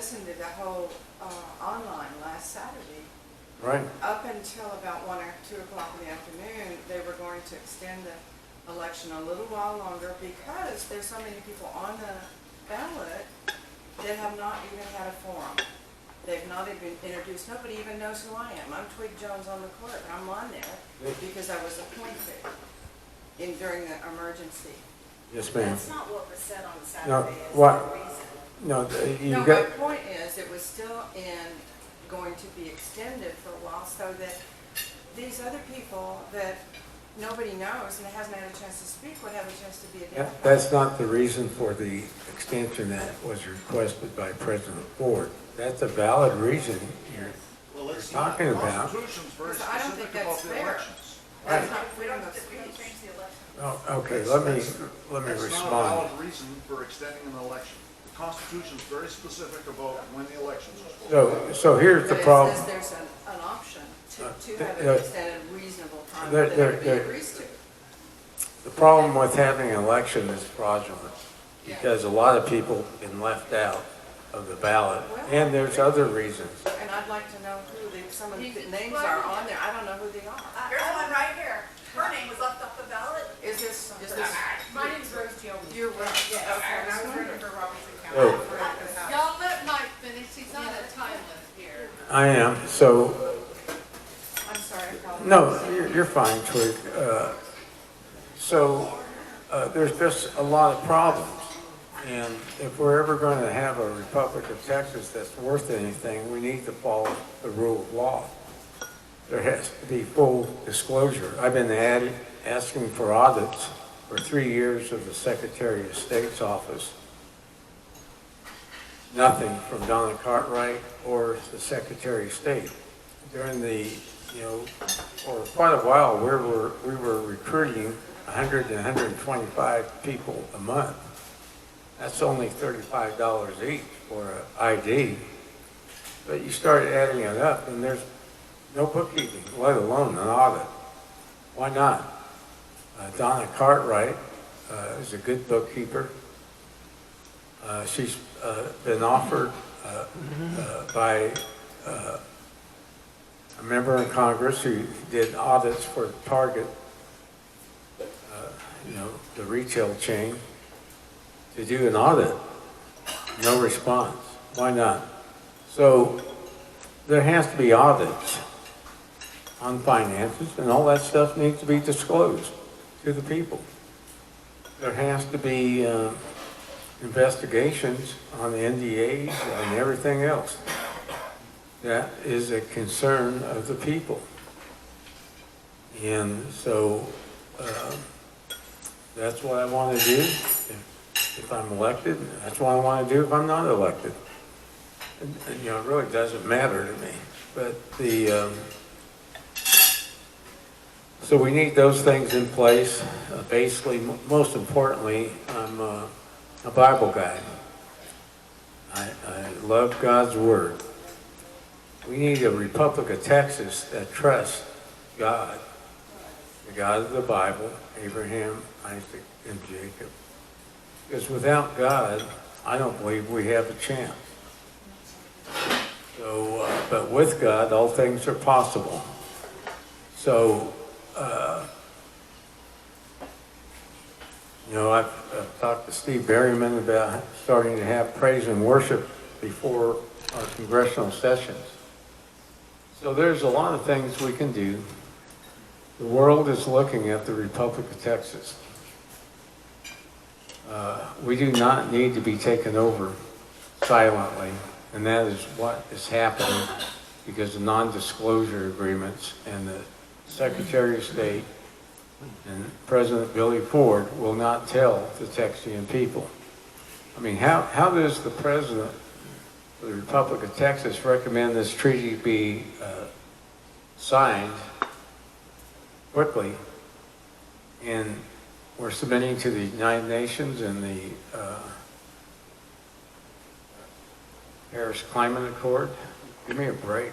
listened to the whole online last Saturday. Right. Up until about 1 or 2 o'clock in the afternoon, they were going to extend the election a little while longer because there's so many people on the ballot that have not even had a forum. They've not even introduced. Nobody even knows who I am. I'm Twig Jones on the clerk. I'm on there because I was appointed during the emergency. Yes, ma'am. That's not what was said on Saturday. No, Is what? the reason. No, you No, got. my point is, it was still going to be extended for a while so that these other people that nobody knows and hasn't had a chance to speak would have a chance to be identified. That's not the reason for the extension that was requested by President Ford. That's a valid reason you're talking about. Constitution's very Because I don't think specific that's about the fair. elections. That's not We freedom don't, of we don't speech. change the election. Oh, okay, let me That's not a respond. valid reason for extending an election. The Constitution's very specific about when the elections are supposed to So here's the But it problem. says there's an option to have there- an extended reasonable time there- that there- everybody there- agrees to. The problem with having an election is fraudulent because a lot of people have been left out of the ballot, and there's other reasons. And I'd like to know who some of the names are on there. I don't know who they are. Here's one right here. Her name was left off the ballot. Is this? My name's Rose Jones. You're right. Yes, Okay. and I was running for Robertson Oh. County. Y'all let Mike finish, he's not a time limit here. I am, so, I'm sorry. I apologize. no, you're fine, Twig. There's just a lot of problems. And if we're ever going to have a Republic of Texas that's worth anything, we need to follow the rule of law. There has to be full disclosure. I've been asking for audits for 3 years of the Secretary of State's office. Nothing from Donna Cartwright or the Secretary of State. During the, for quite a while, we were recruiting 100 to 125 people a month. That's only $35 each for an ID. But you start adding it up and there's no bookkeeping, let alone an audit. Why not? Donna Cartwright is a good bookkeeper. She's been offered by a member in Congress who did audits for Target, the retail chain, to do an audit. No response. Why not? So there has to be audits on finances, and all that stuff needs to be disclosed to the people. There has to be investigations on the NDAs and everything else. That is a concern of the people. And so that's what I want to do if I'm elected. That's what I want to do if I'm not elected. And it really doesn't matter to me. But so we need those things in place. Basically, most importantly, I'm a Bible guy. I love God's Word. We need a Republic of Texas that trusts God, the God of the Bible, Abraham, Isaac, and Jacob. Because without God, I don't believe we have a chance. So, but with God, all things are possible. So, I've talked to Steve Berryman about starting to have praise and worship before our congressional sessions. So there's a lot of things we can do. The world is looking at the Republic of Texas. We do not need to be taken over silently, and that is what is happening because of non-disclosure agreements, and the Secretary of State and President Billy Ford will not tell the Texian people. I mean, how does the President of the Republic of Texas recommend this treaty be signed quickly, and we're submitting to the United Nations and the Paris Climate Accord? Give me a break.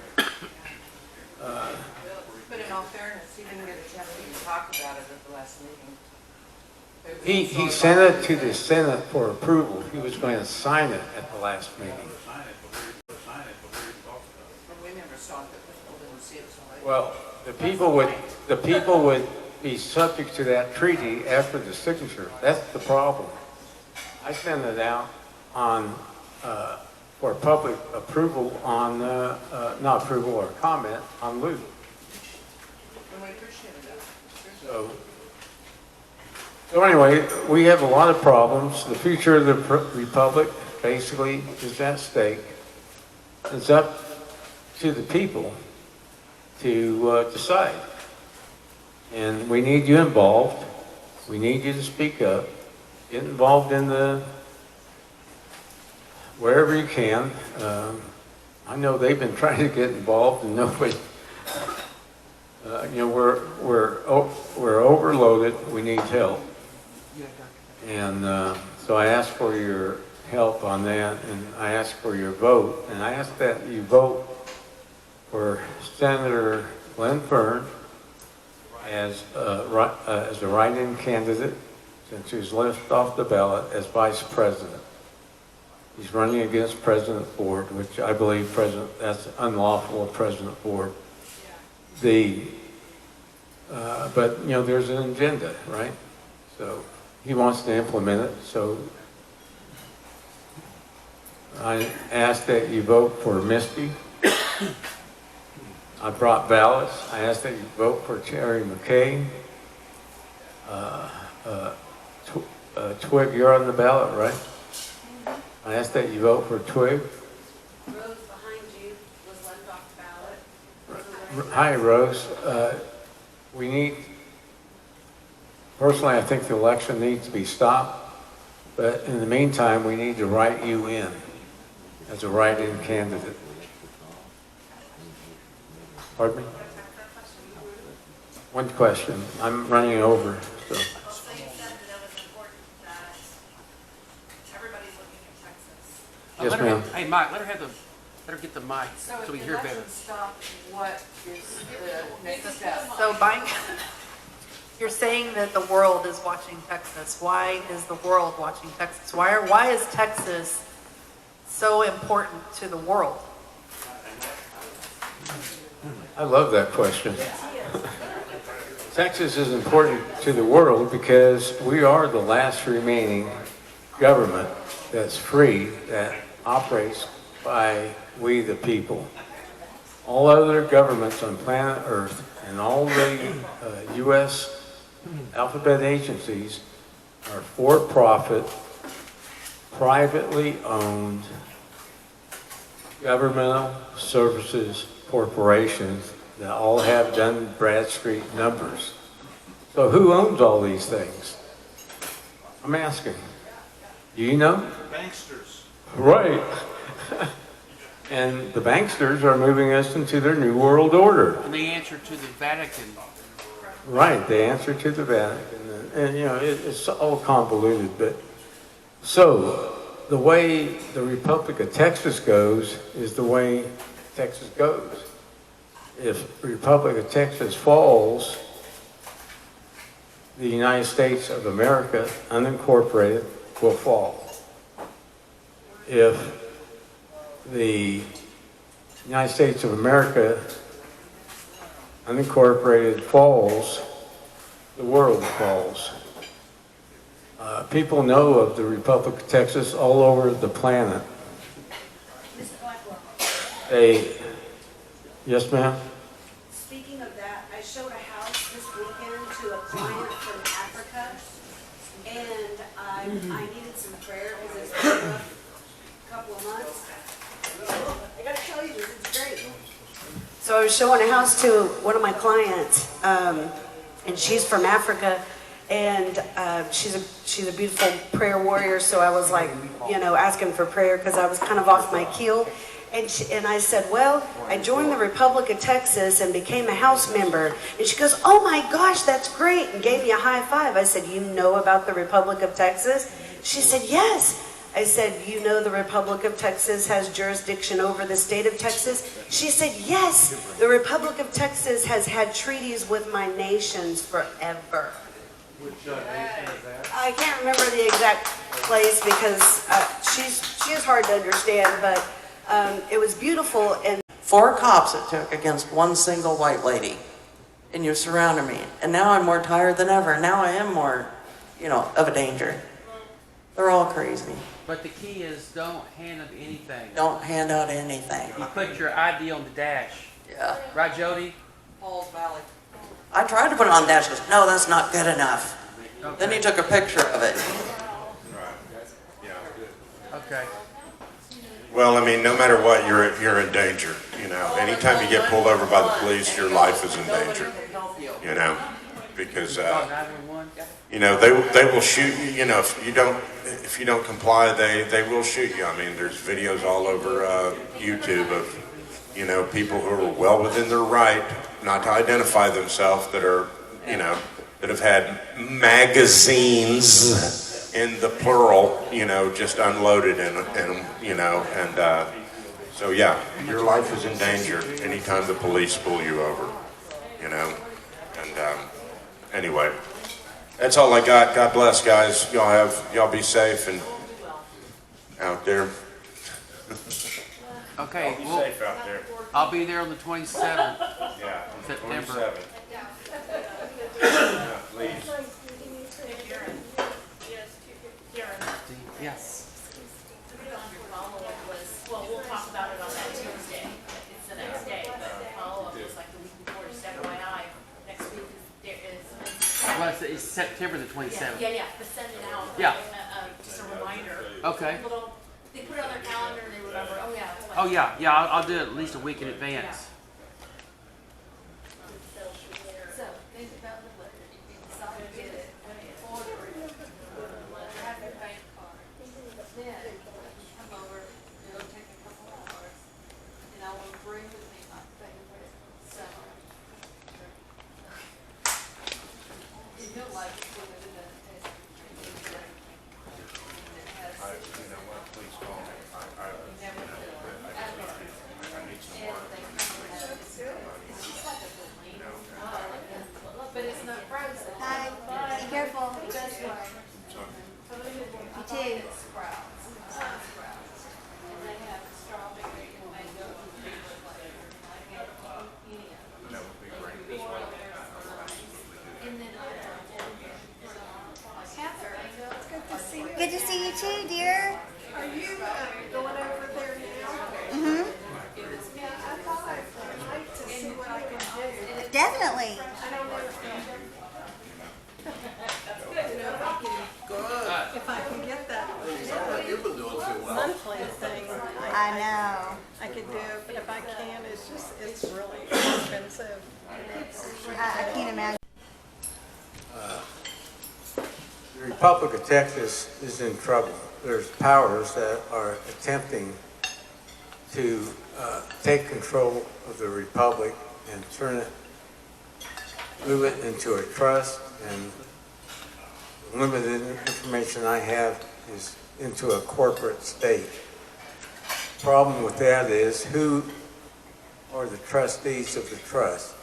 But in all fairness, he didn't get a chance to even talk about it at the last meeting. He sent it to the Senate for approval. He was going to sign it at the last meeting. We never saw it, people didn't see it, so I. Well, the people would be subject to that treaty after the signature. That's the problem. I sent it out on, for public approval on, not approval or comment on Luke. And we appreciated that. So anyway, we have a lot of problems. The future of the republic basically is at stake. It's up to the people to decide. And we need you involved. We need you to speak up. Get involved in wherever you can. I know they've been trying to get involved and nobody, we're overloaded. We need help. And so I ask for your help on that, and I ask for your vote. And I ask that you vote for Senator Glenn Fern as a write-in candidate, since he was left off the ballot as vice president. He's running against President Ford, which I believe that's unlawful of President Ford. But there's an agenda, right? So he wants to implement it. So I ask that you vote for Misty. I brought ballots. I ask that you vote for Terry McKay. Twig, you're on the ballot, right? I ask that you vote for Twig. Rose behind you was left off the ballot. Hi, Rose. Personally, I think the election needs to be stopped, but in the meantime, we need to write you in as a write-in candidate. Pardon me? One question. I'm running over. So. So you said that it was important that everybody's looking at Texas. Yes, ma'am. Hey, Mike, let her get the mic So so we if hear the better. election stopped, what is the next step? So Mike, you're saying that the world is watching Texas. Why is the world watching Texas? Why is Texas so important to the world? I love that question. Texas is important to the world because we are the last remaining government that's free, that operates by we the people. All other governments on planet Earth and all the U.S. alphabet agencies are for-profit, privately owned, governmental services corporations that all have Dun Bradstreet numbers. So who owns all these things? I'm asking. Do you know? Banksters. Right. And the banksters are moving us into their new world order. And they answer to the Vatican. Right, they answer to the Vatican. And it's all convoluted. But so the way the Republic of Texas goes is the way Texas goes. If the Republic of Texas falls, the United States of America, unincorporated, will fall. If the United States of America, unincorporated, falls, the world falls. People know of the Republic of Texas all over the planet. Mr. Blackwell, Yes, ma'am? speaking of that, I showed a house this weekend to a client from Africa, and I needed some prayer because it's been a rough couple of months. I gotta tell you this, it's great. So I was showing a house to one of my clients, and she's from Africa, and she's a beautiful prayer warrior. So I was like, asking for prayer because I was kind of off my keel. And I said, well, I joined the Republic of Texas and became a House member. And she goes, oh my gosh, that's great, and gave me a high five. I said, you know about the Republic of Texas? She said, yes. I said, you know the Republic of Texas has jurisdiction over the state of Texas? She said, yes. The Republic of Texas has had treaties with my nations forever. I can't remember the exact place because she is hard to understand, but it was beautiful and 4 cops it took against one single white lady. And you surrounded me. And now I'm more tired than ever. Now I am more, of a danger. They're all crazy. But the key is don't hand them anything. Don't hand out anything. You put your ID on the dash. Yeah. Right, Jody? Paul's Valley. I tried to put it on the dash. He goes, no, that's not good enough. Okay. Then he took a picture of it. Okay. Well, I mean, no matter what, you're in danger. Anytime you get pulled over by the police, your life is in danger. Because they will shoot you. If you don't comply, they will shoot you. I mean, there's videos all over YouTube of people who are well within their right not to identify themselves that are that have had magazines. In the plural, just unloaded in them, and so yeah, your life is in danger anytime the police pull you over, and anyway, that's all I got. God bless, guys. Y'all be safe and out there. Okay. Be safe out there. I'll be there on the 27th. Yeah, September. 27. Yeah, please. Yes. Well, we'll talk about it on that Tuesday. It's the next day, but the follow-up was like the week before, just FYI. Next week is Well, it's September the 27th. Yeah, but send it out. Yeah. Just a reminder. Okay. People don't, they put it on their calendar and they remember, oh yeah. it's Oh, Wednesday. yeah. I'll do it at least a week in advance. So, think about the letter. You can decide to get it, order it, have your bank card. Then, come over, it'll take a couple hours, and I will bring with me my favorite salad. You'll like it when it's in the You know what? Please call me. I need some more. But it's not frozen. Hi, be careful. That's why. You too. Sprouts. And they have strawberry and mango flavor. I get any of them. That would be great. And then Catherine. Good to see you too, dear. are you going over there now? Mm-hmm. Yeah, I thought I'd like to see what I can do. Definitely. I don't know if I can get that monthly thing. I know. I could do it, but if I can, it's really expensive. I can't imagine. The Republic of Texas is in trouble. There's powers that are attempting to take control of the Republic and move it into a trust, and the limited information I have is into a corporate state. Problem with that is, who are the trustees of the trust?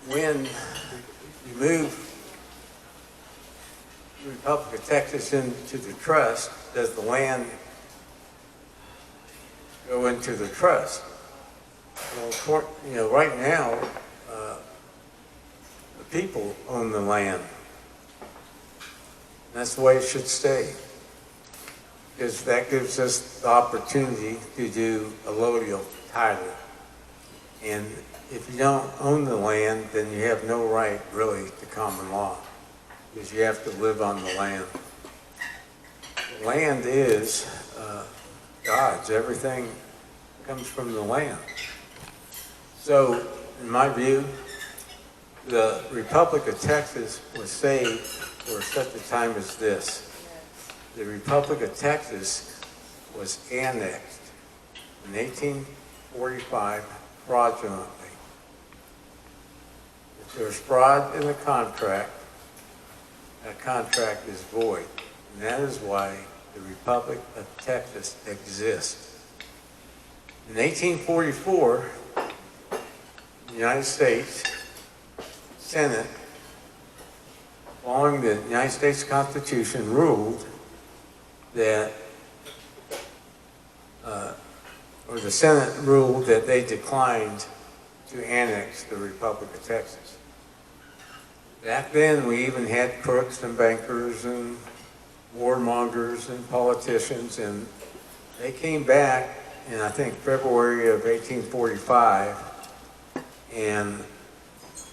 When you move the Republic of Texas into the trust, does the land go into the trust? Well, right now, the people own the land. That's the way it should stay, because that gives us the opportunity to do allodial title. And if you don't own the land, then you have no right really to common law, because you have to live on the land. The land is God's. Everything comes from the land. So, in my view, the Republic of Texas was saved for such a time as this. The Republic of Texas was annexed in 1845 fraudulently. If there's fraud in the contract, that contract is void. And that is why the Republic of Texas exists. In 1844, the United States Senate following the United States Constitution, ruled that, or the Senate ruled that they declined to annex the Republic of Texas. Back then, we even had crooks and bankers and warmongers and politicians, and they came back in, I think, February of 1845 and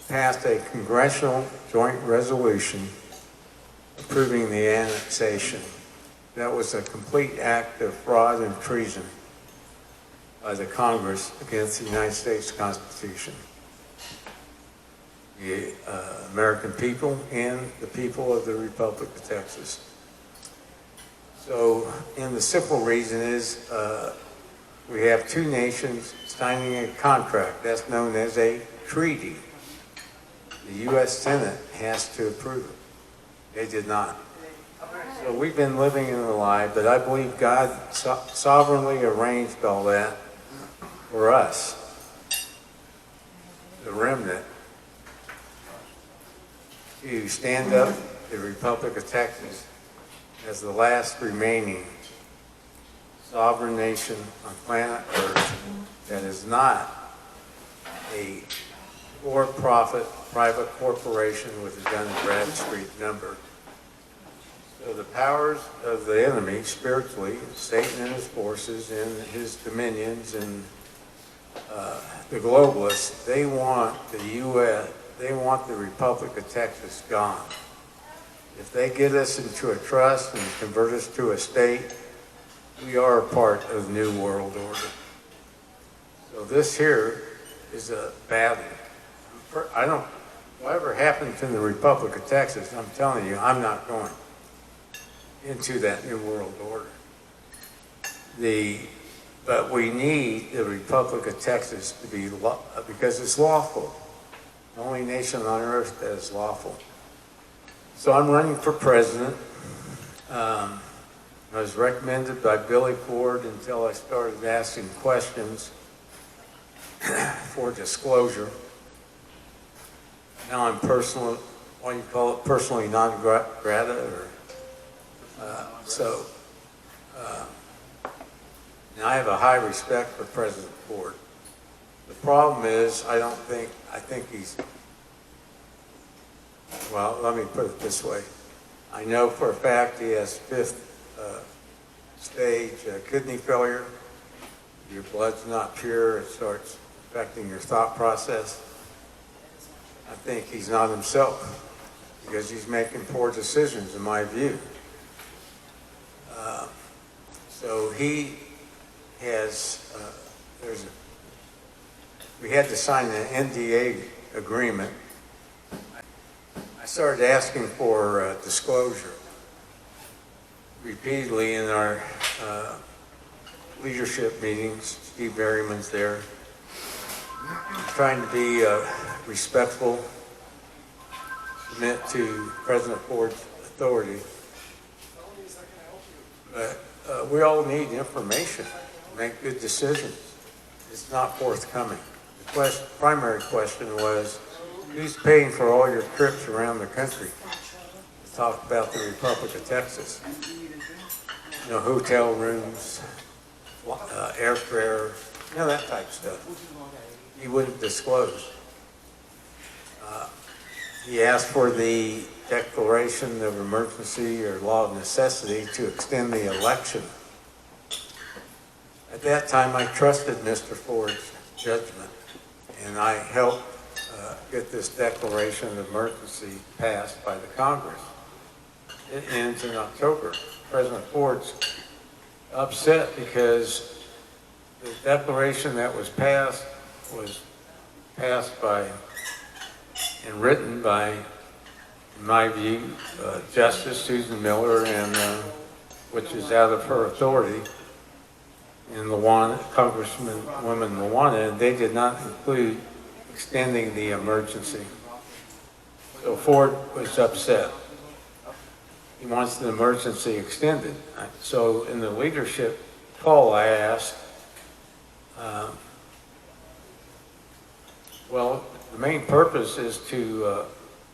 passed a congressional joint resolution approving the annexation. That was a complete act of fraud and treason by the Congress against the United States Constitution, the American people, and the people of the Republic of Texas. So, and the simple reason is we have two nations signing a contract. That's known as a treaty. The U.S. Senate has to approve it. They did not. So we've been living in a lie, but I believe God sovereignly arranged all that for us, the remnant, to stand up the Republic of Texas as the last remaining sovereign nation on planet Earth that is not a for-profit private corporation with a Dun and Bradstreet number. So the powers of the enemy, spiritually, Satan and his forces and his dominions and the globalists, they want the U.S., they want the Republic of Texas gone. If they get us into a trust and convert us to a state, we are a part of the New World Order. So this here is a battle. Whatever happened to the Republic of Texas, I'm telling you, I'm not going into that New World Order. But we need the Republic of Texas to be, because it's lawful. The only nation on earth that is lawful. So I'm running for president. I was recommended by Billy Ford until I started asking questions for disclosure. Now I'm personally non-grata, or now I have a high respect for President Ford. The problem is, I think he's, well, let me put it this way. I know for a fact he has fifth stage kidney failure. Your blood's not pure, it starts affecting your thought process. I think he's not himself because he's making poor decisions, in my view. So he has, we had to sign an NDA agreement. I started asking for disclosure repeatedly in our leadership meetings. Steve Berryman's there. Trying to be respectful, submit to President Ford's authority. But we all need information to make good decisions. It's not forthcoming. The primary question was, who's paying for all your trips around the country to talk about the Republic of Texas? You know, hotel rooms, airfare, you know, that type of stuff. He wouldn't disclose. He asked for the declaration of emergency or law of necessity to extend the election. At that time, I trusted Mr. Ford's judgment, and I helped get this declaration of emergency passed by the Congress. It ends in October. President Ford's upset because the declaration that was passed by and written by, in my view, Justice Susan Miller, and which is out of her authority, and Congresswoman Luana, and they did not include extending the emergency. So Ford was upset. He wants the emergency extended. So in the leadership call, I asked, well, the main purpose is to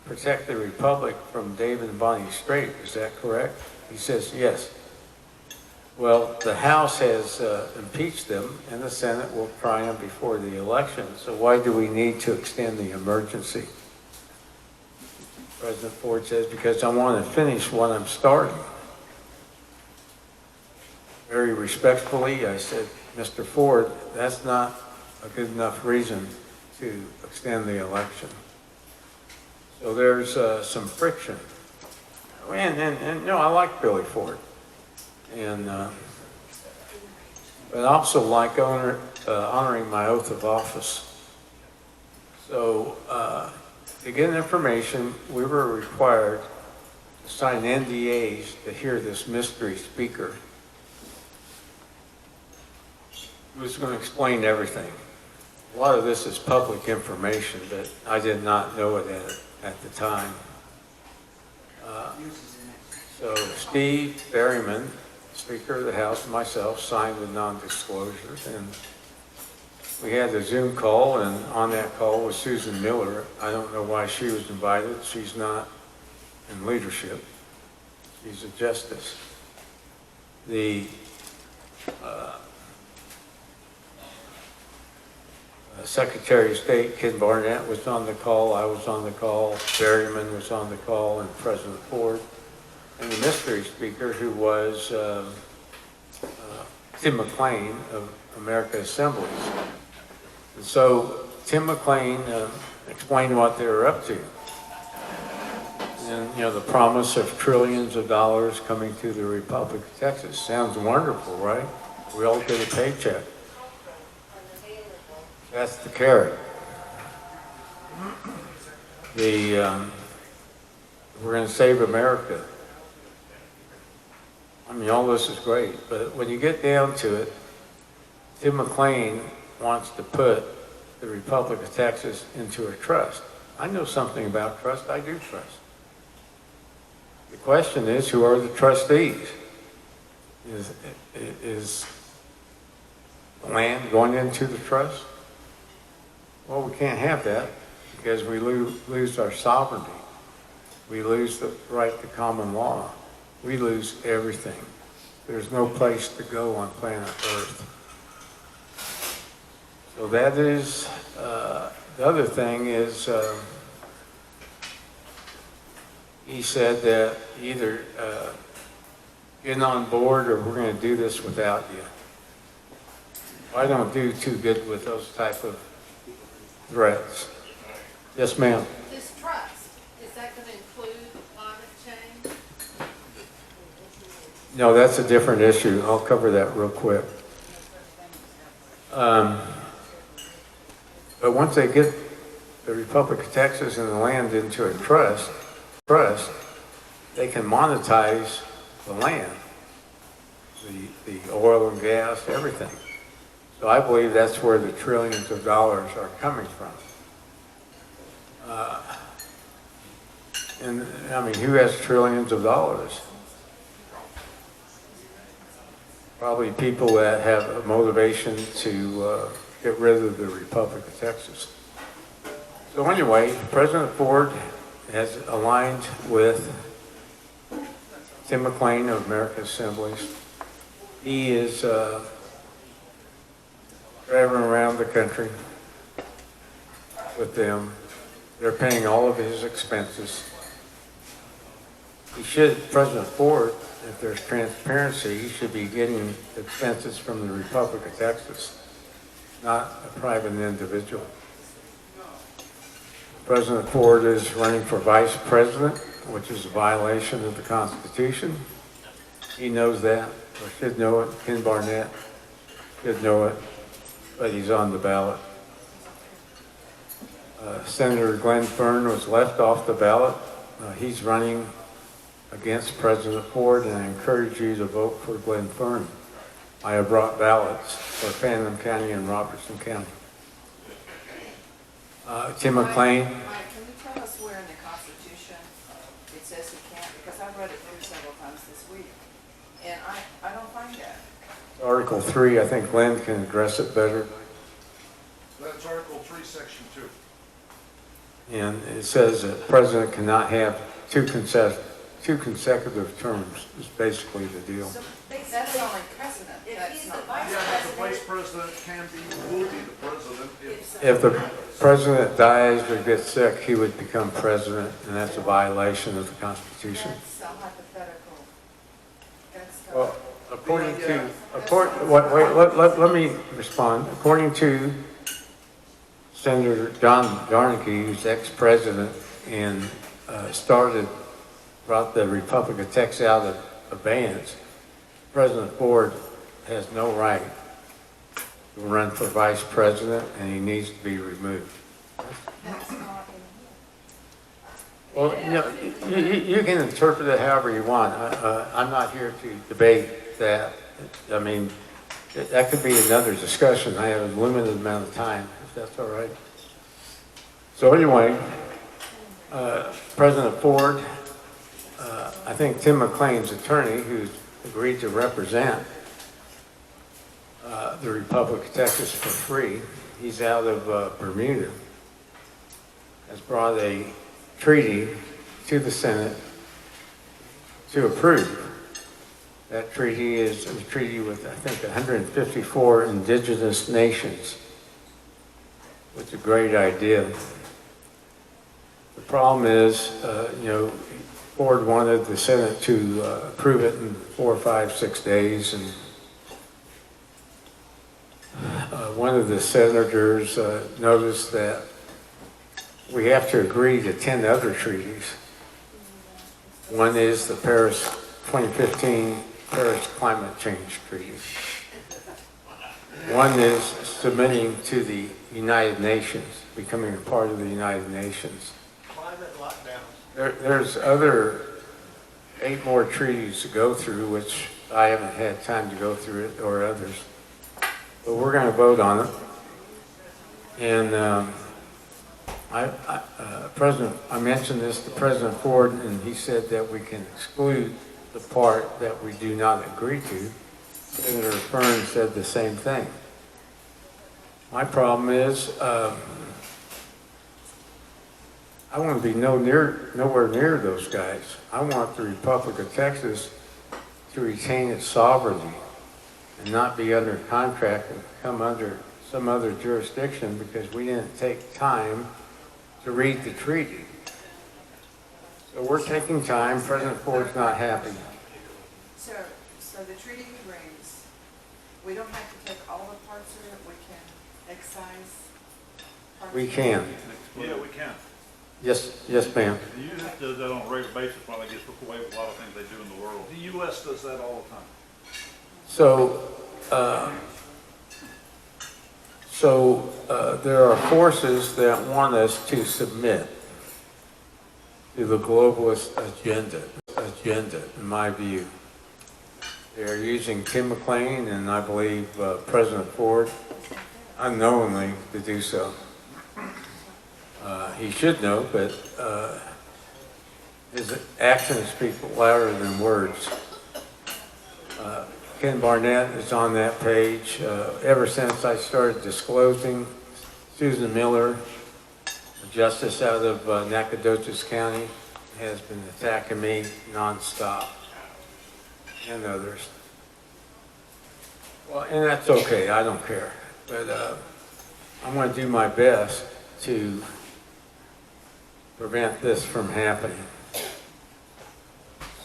protect the republic from David and Bonnie Strait. Is that correct? He says, yes. Well, the House has impeached them, and the Senate will try them before the election. So why do we need to extend the emergency? President Ford says, because I want to finish what I'm starting. Very respectfully, I said, Mr. Ford, that's not a good enough reason to extend the election. So there's some friction. And you know, I like Billy Ford. And but I also like honoring my oath of office. So to get information, we were required to sign NDAs to hear this mystery speaker who was going to explain everything. A lot of this is public information, but I did not know it at the time. So Steve Berryman, Speaker of the House, and myself signed the non-disclosures, and we had the Zoom call, and on that call was Susan Miller. I don't know why she was invited. She's not in leadership. She's a justice. The Secretary of State, Ken Barnett, was on the call. I was on the call. Berryman was on the call, and President Ford. And the mystery speaker, who was Tim McLean of America Assemblies. And so Tim McLean explained what they were up to. And, you know, the promise of trillions of dollars coming to the Republic of Texas. Sounds wonderful, right? We all get a paycheck. That's the carrot. We're going to save America. I mean, all this is great, but when you get down to it, Tim McLean wants to put the Republic of Texas into a trust. I know something about trust. I do trust. The question is, who are the trustees? Is the land going into the trust? Well, we can't have that because we lose our sovereignty. We lose the right to common law. We lose everything. There's no place to go on planet Earth. So that is, the other thing is, he said that either get on board or we're going to do this without you. I don't do too good with those type of threats. Yes, ma'am. This trust, is that going to include climate change? No, that's a different issue. I'll cover that real quick. But once they get the Republic of Texas and the land into a trust, they can monetize the land, the oil and gas, everything. So I believe that's where the trillions of dollars are coming from. And I mean, who has trillions of dollars? Probably people that have a motivation to get rid of the Republic of Texas. So anyway, President Ford has aligned with Tim McLean of America Assemblies. He is driving around the country with them. They're paying all of his expenses. He should, President Ford, if there's transparency, he should be getting expenses from the Republic of Texas, not a private individual. President Ford is running for vice president, which is a violation of the Constitution. He knows that, or should know it. Ken Barnett should know it, but he's on the ballot. Senator Glenn Fern was left off the ballot. He's running against President Ford, and I encourage you to vote for Glenn Fern. I have brought ballots for Phantom County and Robertson County. Tim McLean. Mike, can you tell us where in the Constitution it says he can't? Because I've read it through several times this week, and I don't find that. Article 3, I think Glenn can address it better. That's Article 3, Section 2. And it says that president cannot have two consecutive terms, is basically the deal. So That's basically, only precedent, if that's he's the not. vice Yeah, but the vice president, president will be the president if. If the president dies or gets sick, he would become president, and that's a violation of the Constitution. That's a hypothetical. That's the. Well, according to, let me respond. According to Senator John Garnicki, who's ex-president and brought the Republic of Texas out of abeyance, President Ford has no right to run for vice president, and he needs to be removed. That's not in Well, you can interpret it however you want. I'm not here to debate that. I mean, that could be another discussion. I have a limited amount of time, if that's all right. So anyway, President Ford, I think Tim McLean's attorney, who's agreed to represent the Republic of Texas for free, he's out of Bermuda, has brought a treaty to the Senate to approve. That treaty is a treaty with, I think, 154 indigenous nations. It's a great idea. The problem is, Ford wanted the Senate to approve it in 4, 5, 6 days, and one of the senators noticed that we have to agree to 10 other treaties. One is the 2015 Paris Climate Change Treaty. One is submitting to the United Nations, becoming a part of the United Nations. Climate lockdowns. There's other 8 more treaties to go through, which I haven't had time to go through it, or others. But we're going to vote on it. And I mentioned this to President Ford, and he said that we can exclude the part that we do not agree to. Senator Fern said the same thing. My problem is, I want to be nowhere near those guys. I want the Republic of Texas to retain its sovereignty and not be under contract and come under some other jurisdiction because we didn't take time to read the treaty. So we're taking time. President Ford's not happy. So the treaty agrees, we don't have to take all the parts of it, we can excise parts We of it? can. Yeah, we can. Yes, ma'am. The U.S. does that on a regular basis while they get away with a lot of things they do in the world. The U.S. does that all the time. So there are forces that want us to submit to the globalist agenda, in my view. They're using Tim McLean and I believe President Ford unknowingly to do so. He should know, but his actions speak louder than words. Ken Barnett is on that page. Ever since I started disclosing, Susan Miller, a justice out of Nacogdoches County, has been attacking me nonstop, and others. Well, and that's okay, I don't care. But I'm going to do my best to prevent this from happening.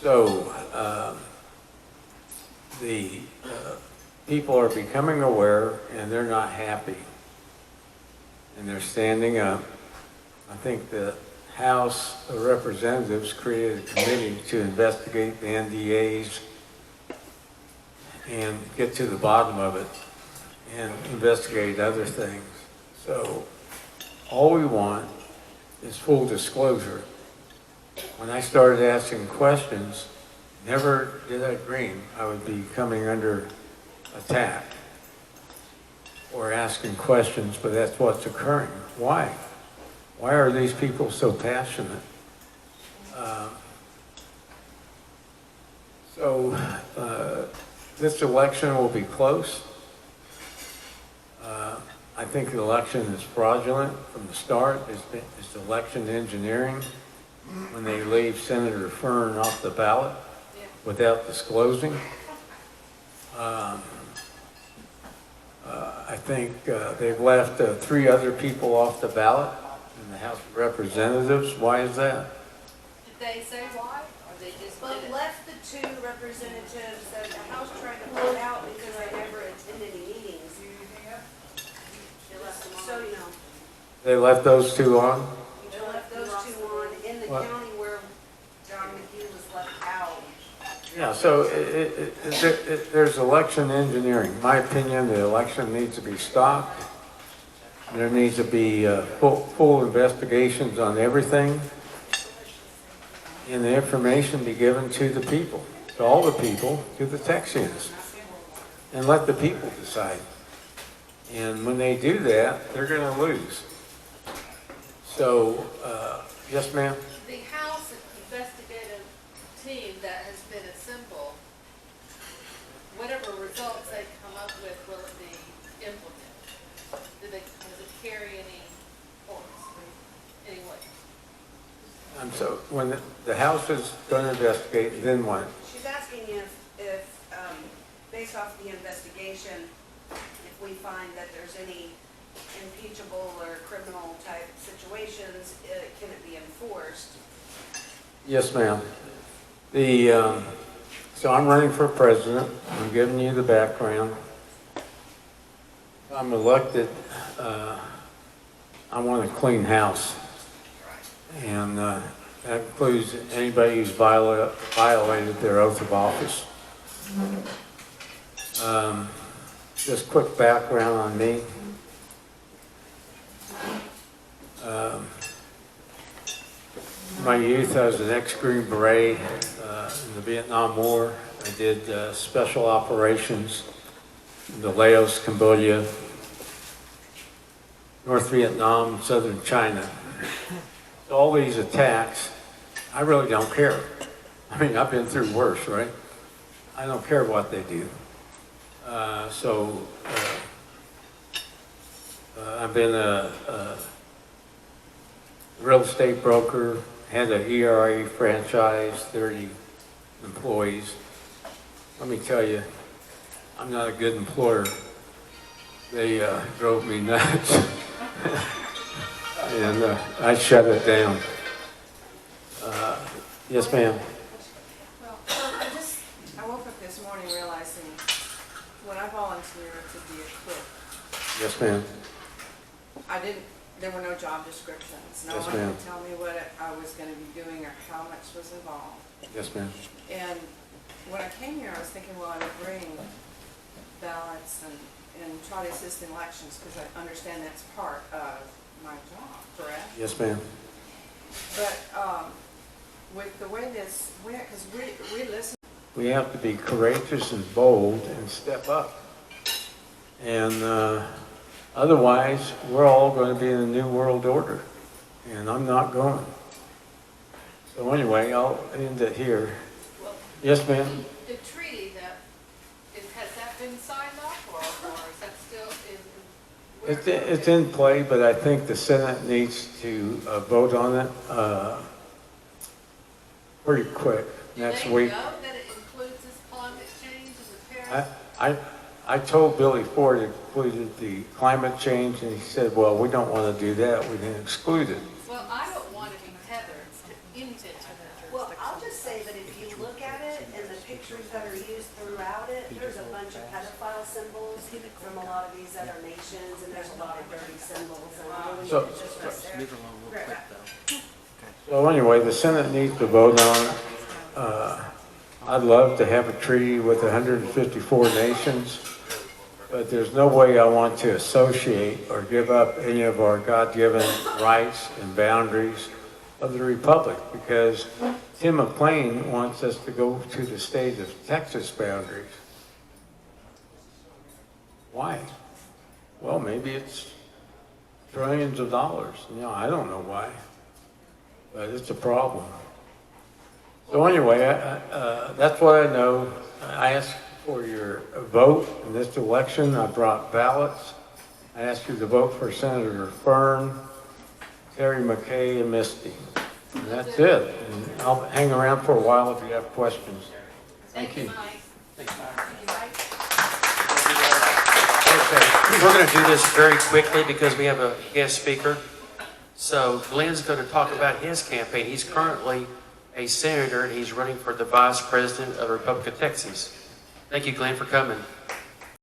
So, the people are becoming aware and they're not happy. And they're standing up. I think the House of Representatives created a committee to investigate the NDAs and get to the bottom of it and investigate other things. So all we want is full disclosure. When I started asking questions, never did I dream I would be coming under attack or asking questions, but that's what's occurring. Why? Why are these people so passionate? This election will be close. I think the election is fraudulent from the start. It's election engineering when they leave Senator Fern off the ballot without disclosing. I think they've left 3 other people off the ballot in the House of Representatives. Why is that? Did they say why, or they just But did it? left the 2 representatives that the House tried to vote out because they never attended any meetings. They left them on. So, you know, They left those 2 on? they left those 2 on in the What? county where John McHugh was left out. Yeah, so there's election engineering. In my opinion, the election needs to be stopped. There needs to be full investigations on everything. And the information be given to the people, to all the people, to the Texians. And let the people decide. And when they do that, they're going to lose. So, yes, ma'am? The House investigative team that has been assembled, whatever results they come up with, will it be implemented? Does it carry any force, any weight? So when the House is going to investigate, then what? She's asking if based off the investigation, if we find that there's any impeachable or criminal type situations, can it be enforced? Yes, ma'am. So I'm running for president. I'm giving you the background. I'm elected. I want a clean house. And that includes anybody who's violated their oath of office. Just quick background on me. My youth, I was an ex-Green Beret in the Vietnam War. I did special operations in the Laos, Cambodia, North Vietnam, Southern China. All these attacks, I really don't care. I mean, I've been through worse, right? I don't care what they do. I've been a real estate broker, had an ERA franchise, 30 employees. Let me tell you, I'm not a good employer. They drove me nuts. And I shut it down. Yes, ma'am. Well, I woke up this morning realizing when I volunteered to be a cook, Yes, ma'am. there were no job descriptions. No Yes, one ma'am. could tell me what I was going to be doing or how much was involved. Yes, ma'am. And when I came here, I was thinking, well, I would bring ballots and try to assist in elections because I understand that's part of my job, correct? Yes, ma'am. But with the way this went, because we listened. We have to be courageous and bold and step up. And otherwise, we're all going to be in a new world order. And I'm not going. So anyway, I'll end it here. Well, Yes, ma'am. the treaty has that been signed off, or is that still in? It's in play, but I think the Senate needs to vote on it pretty quick next week. Do they know that it includes this climate change and the Paris? I told Billy Ford it included the climate change, and he said, well, we don't want to do that. We didn't exclude it. Well, I don't want to be tethered to anything. Well, I'll just say that if you look at it and the pictures that are used throughout it, there's a bunch of pedophile symbols from a lot of these other nations, and there's a lot of dirty symbols, and I really So- think it's just right there. So anyway, the Senate needs to vote on it. I'd love to have a treaty with 154 nations, but there's no way I want to associate or give up any of our God-given rights and boundaries of the Republic, because Tim McLean wants us to go to the state of Texas boundaries. Why? Well, maybe it's trillions of dollars. I don't know why, but it's a problem. So anyway, that's what I know. I asked for your vote in this election. I brought ballots. I ask you to vote for Senator Fern, Terry McKay, and Misty. And that's it. And I'll hang around for a while if you have questions. Thank you. Okay, we're going to do this very quickly because we have a guest speaker. So Glenn's going to talk about his campaign. He's currently a senator and he's running for the vice president of the Republic of Texas. Thank you, Glenn, for coming.